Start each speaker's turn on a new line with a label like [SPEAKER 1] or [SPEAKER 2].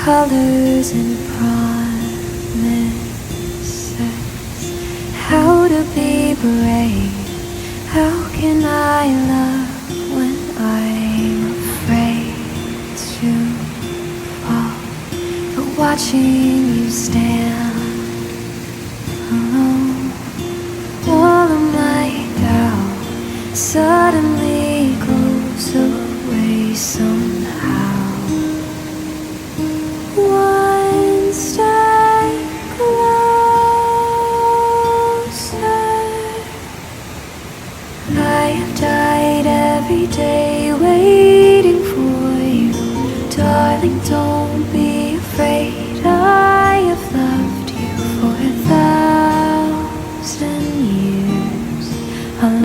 [SPEAKER 1] colors and promises. How to be brave? How can I love when I'm afraid to fall? But watching you stand alone, all of my doubt suddenly goes away somehow. One step closer, I have